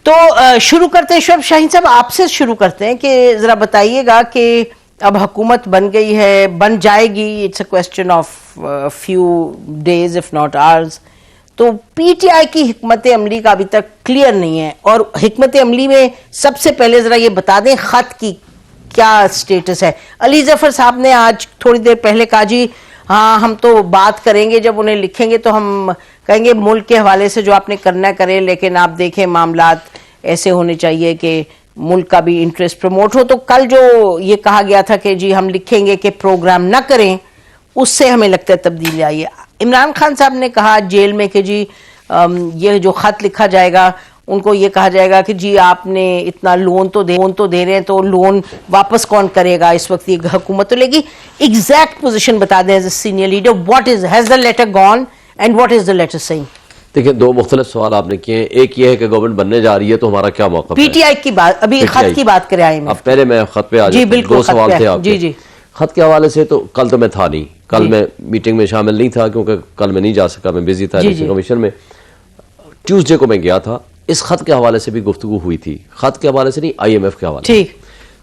तो शुरू करते हैं शोएब शाहीन साहब, आपसे शुरू करते हैं कि जरा बताइएगा कि अब हुकूमत बन गई है, बन जाएगी, it's a question of few days if not hours. तो पीटीआई की हिकमत अमली का अभी तक क्लियर नहीं है, और हिकमत अमली में सबसे पहले जरा ये बता दें खत की क्या स्टेटस है। अली जफर साहब ने आज थोड़ी देर पहले कहा जी हाँ हम तो बात करेंगे, जब उन्हें लिखेंगे तो हम कहेंगे मुल्क के हवाले से जो आपने करना करे, लेकिन आप देखें मामलात ऐसे होने चाहिए कि मुल्क का भी इंटरेस्ट प्रमोट हो। तो कल जो ये कहा गया था कि जी हम लिखेंगे कि प्रोग्राम ना करें, उससे हमें लगता है तब्दीली आई है। इमरान खान साहब ने कहा जेल में कि जी ये जो खत लिखा जाएगा उनको ये कहा जाएगा कि जी आपने इतना लोन तो दे रहे हैं, तो लोन वापस कौन करेगा, इस वक्त ये हुकूमत तो लेगी। एग्जैक्ट पोजीशन बता दें as a senior leader, what is has the letter gone and what is the letter saying. देखिए, दो मुख्तलिफ सवाल आपने किए हैं। एक ये है कि गवर्नमेंट बनने जा रही है तो हमारा क्या मौका है। पीटीआई की बात, अभी खत की बात करें आए में। अब पहले मैं खत पे आ जी बिल्कुल, दो सवाल थे आपके। जी जी खत के हवाले से तो कल तो मैं था नहीं, कल मैं मीटिंग में शामिल नहीं था क्योंकि कल मैं नहीं जा सका, मैं बिजी था इलेक्शन कमीशन में। ट्यूसडे को मैं गया था, इस खत के हवाले से भी गुफ्तगू हुई थी। खत के हवाले से नहीं, IMF के हवाले से।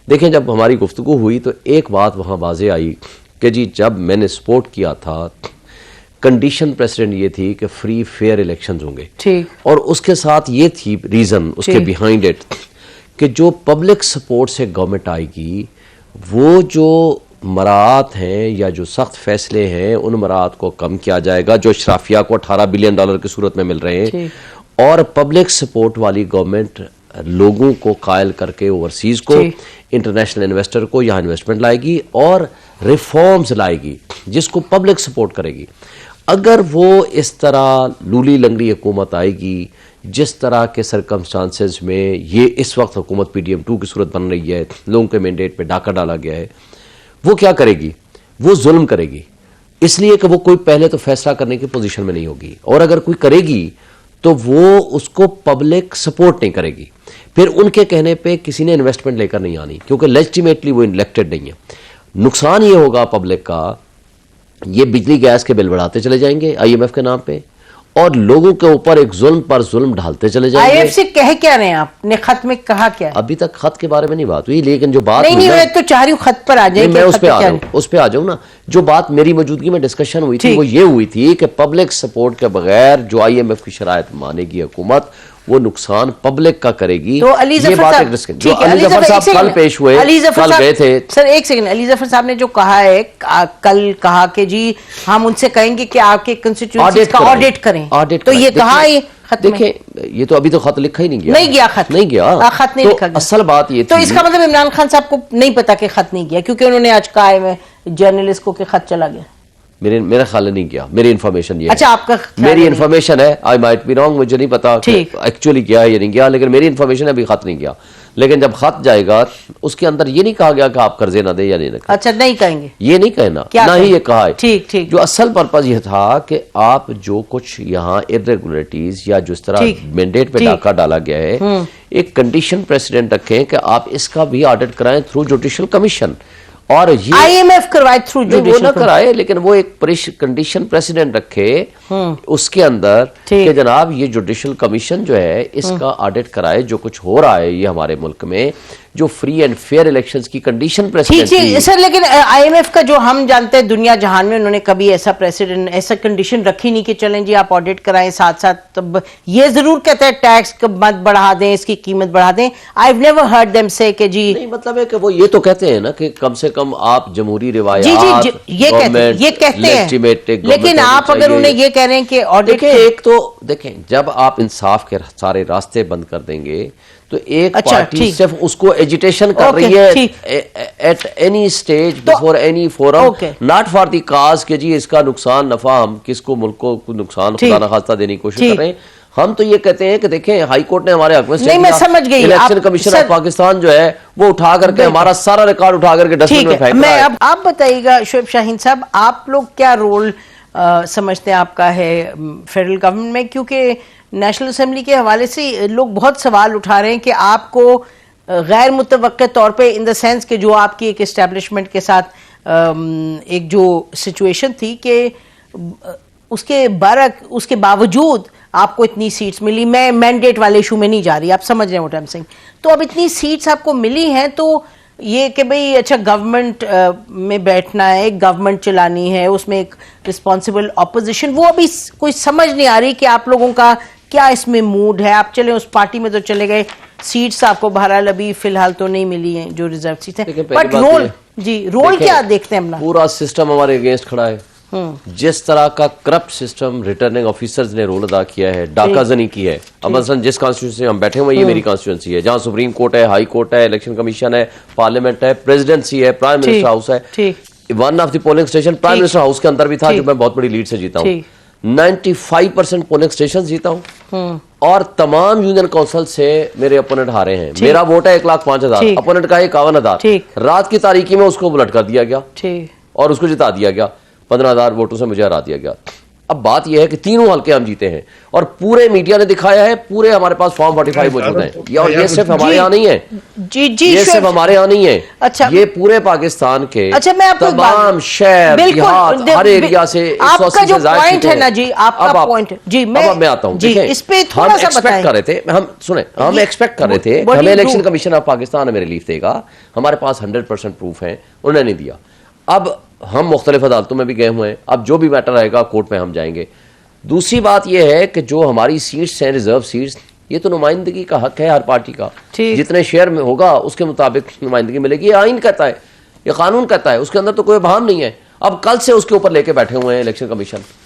देखें, जब हमारी गुफ्तगू हुई तो एक बात वहां वाजे आई कि जी जब मैंने सपोर्ट किया था, कंडीशन प्रेसिडेंट ये थी कि फ्री फेयर इलेक्शंस होंगे, और उसके साथ ये थी रीजन उसके बिहाइंड इट कि जो पब्लिक सपोर्ट से गवर्नमेंट आएगी, वो जो मराहत हैं या जो सख्त फैसले हैं उन मराहत को कम किया जाएगा जो शराफिया को $18 बिलियन की सूरत में मिल रहे हैं, और पब्लिक सपोर्ट वाली गवर्नमेंट लोगों को कायल करके ओवरसीज को, इंटरनेशनल इन्वेस्टर को यहाँ इन्वेस्टमेंट लाएगी और रिफॉर्म्स लाएगी जिसको पब्लिक सपोर्ट करेगी। अगर वो इस तरह लूली लंगड़ी हुकूमत आएगी जिस तरह के सरकमस्टांसेस में ये इस वक्त हुकूमत PDM2 की सूरत बन रही है, लोगों के मैंडेट पे डाका डाला गया है, वो क्या करेगी? वो जुल्म करेगी, इसलिए कि वो कोई पहले तो फैसला करने की पोजीशन में नहीं होगी, और अगर कोई करेगी तो वो उसको पब्लिक सपोर्ट नहीं करेगी। फिर उनके कहने पे किसी ने इन्वेस्टमेंट लेकर नहीं आनी क्योंकि लेजिटिमेटली वो इलेक्टेड नहीं है। नुकसान ये होगा पब्लिक का, ये बिजली गैस के बिल बढ़ाते चले जाएंगे IMF के नाम पे, और लोगों के ऊपर एक जुल्म पर जुल्म ढालते चले जाएंगे। IMF से कह क्या रहे हैं, आपने खत में कहा क्या? अभी तक खत के बारे में नहीं बात हुई, लेकिन जो बात नहीं मैं तो चाह रही हूँ खत पर आ जाए। मैं उस पे आ जाऊँ ना। जो बात मेरी मौजूदगी में डिस्कशन हुई थी वो ये हुई थी कि पब्लिक सपोर्ट के बगैर जो IMF की शराइत मानेगी हुकूमत, वो नुकसान पब्लिक का करेगी। तो अली जफर साहब, जो अली जफर साहब कल पेश हुए, कल गए थे। सर एक सेकंड, अली जफर साहब ने जो कहा है, कल कहा कि जी हम उनसे कहेंगे कि आपके कंस्टिट्यूएंसी का ऑडिट करें, तो ये कहा है खत में। देखिए, ये तो अभी तो खत लिखा ही नहीं गया, खत नहीं लिखा गया। असल बात ये तो इसका मतलब इमरान खान साहब को नहीं पता कि खत नहीं गया, क्योंकि उन्होंने आज कहा है जर्नलिस्ट को कि खत चला गया। मेरा ख्याल नहीं गया, मेरी इन्फॉर्मेशन ये अच्छा, आपका मेरी इन्फॉर्मेशन है, आई माइट बी रॉन्ग, मुझे नहीं पता एक्चुअली क्या है ये नहीं गया, लेकिन मेरी इन्फॉर्मेशन है अभी खत नहीं गया। लेकिन जब खत जाएगा उसके अंदर ये नहीं कहा गया कि आप कर्जे ना दे या नहीं ना। अच्छा, नहीं कहेंगे, ये नहीं कहना, ना ही ये कहा है। ठीक। जो असल पर्पज ये था कि आप जो कुछ यहाँ इरेगुलरिटीज या जिस तरह मैंडेट पे डाका डाला गया है, एक कंडीशन प्रेसिडेंट रखें कि आप इसका भी ऑडिट कराएं थ्रू जुडिशियल कमीशन, और ये IMF करवाए थ्रू जुडिशियल, वो ना कराए, लेकिन वो एक कंडीशन प्रेसिडेंट रखे उसके अंदर कि जनाब ये जुडिशियल कमीशन जो है इसका ऑडिट कराए जो कुछ हो रहा है ये हमारे मुल्क में, जो फ्री एंड फेयर इलेक्शंस की कंडीशन प्रेसिडेंट थी। सर लेकिन IMF का जो हम जानते हैं दुनिया जहान में, उन्होंने कभी ऐसा प्रेसिडेंट, ऐसा कंडीशन रखी नहीं कि चलें जी आप ऑडिट कराएं साथ साथ। तब ये जरूर कहते हैं टैक्स मत बढ़ा दें, इसकी कीमत बढ़ा दें। I have never heard them से कि जी, नहीं मतलब है कि वो ये तो कहते हैं ना कि कम से कम आप जमहूरी रिवायत, ये कहते हैं, लेकिन आप अगर उन्हें ये कह रहे हैं कि ऑडिट, एक तो देखें जब आप इंसाफ के सारे रास्ते बंद कर देंगे तो एक पार्टी सिर्फ उसको एजिटेशन कर रही है at any stage before any forum, not for the cause के जी इसका नुकसान नफा हम किसको मुल्क को नुकसान खुदा न खास्ता देने की कोशिश कर रहे हैं। हम तो ये कहते हैं कि देखें हाई कोर्ट ने हमारे हक में नहीं, मैं समझ गई, इलेक्शन कमीशन ऑफ पाकिस्तान जो है वो उठा करके हमारा सारा रिकॉर्ड उठा करके डस्टबिन में फेंक रहा है। अब आप बताइएगा शोएब शाहीन साहब, आप लोग क्या रोल समझते हैं आपका है फेडरल गवर्नमेंट में, क्योंकि नेशनल असेंबली के हवाले से लोग बहुत सवाल उठा रहे हैं कि आपको गैर मुतवक्के तौर पे, इन द सेंस कि जो आपकी एक एस्टेब्लिशमेंट के साथ एक जो सिचुएशन थी कि उसके बावजूद आपको इतनी सीट्स मिली, मैं मैंडेट वाले इशू में नहीं जा रही, आप समझ रहे हैं व्हाट आई एम सेइंग। तो अब इतनी सीट्स आपको मिली हैं, तो ये कि भाई अच्छा गवर्नमेंट में बैठना है, गवर्नमेंट चलानी है, उसमें एक रिस्पॉन्सिबल ऑपोजिशन, वो अभी कोई समझ नहीं आ रही कि आप लोगों का क्या इसमें मूड है। आप चले उस पार्टी में तो चले गए, सीट्स आपको बहरहाल अभी फिलहाल तो नहीं मिली हैं जो रिजर्व सीट्स हैं, बट रोल जी रोल क्या देखते हैं अपना? पूरा सिस्टम हमारे अगेंस्ट खड़ा है। जिस तरह का करप्ट सिस्टम रिटर्निंग ऑफिसर्स ने रोल अदा किया है, डाकाजनी की है। अब मसलन जिस कॉन्स्टिट्यूंसी में हम बैठे हुए, ये मेरी कॉन्स्टिट्यूंसी है, जहां सुप्रीम कोर्ट है, हाई कोर्ट है, इलेक्शन कमीशन है, पार्लियामेंट है, प्रेसिडेंसी है, प्राइम मिनिस्टर हाउस है। One of the polling station prime minister house के अंदर भी था, जो मैं बहुत बड़ी लीड से जीता हूँ। 95% पोलिंग स्टेशन जीता हूँ, और तमाम यूनियन काउंसिल से मेरे अपोनेंट हारे हैं। मेरा वोट है 1,05,000, अपोनेंट का 51,000। रात की तारीखी में उसको बुलेट कर दिया गया और उसको जिता दिया गया, 15,000 वोटों से मुझे हरा दिया गया। अब बात यह है कि तीनों हल्के हम जीते हैं, और पूरे मीडिया ने दिखाया है, पूरे हमारे पास फॉर्म 45 मौजूद हैं। और ये सिर्फ हमारे यहाँ नहीं है, ये सिर्फ हमारे यहाँ नहीं है, अच्छा, ये पूरे पाकिस्तान के मैं आपको तमाम शहर, देहात, हर एरिया से 180 से ज्यादा पॉइंट है ना जी, आपका पॉइंट जी, मैं आता हूँ। इस पे थोड़ा सा एक्सपेक्ट कर रहे थे, हम एक्सपेक्ट कर रहे थे हमें इलेक्शन कमीशन ऑफ पाकिस्तान हमें रिलीफ देगा, हमारे पास 100% प्रूफ है, उन्होंने नहीं दिया। अब हम मुख्तलिफ अदालतों में भी गए हुए हैं, अब जो भी मैटर आएगा कोर्ट में हम जाएंगे। दूसरी बात यह है कि जो हमारी सीट्स हैं, रिजर्व सीट्स, ये तो नुमाइंदगी का हक है हर पार्टी का, जितने शेयर में होगा उसके मुताबिक नुमाइंदगी मिलेगी। ये आइन कहता है, ये कानून कहता है, उसके अंदर तो कोई बहाम नहीं है। अब कल से उसके ऊपर लेके बैठे हुए हैं इलेक्शन कमीशन,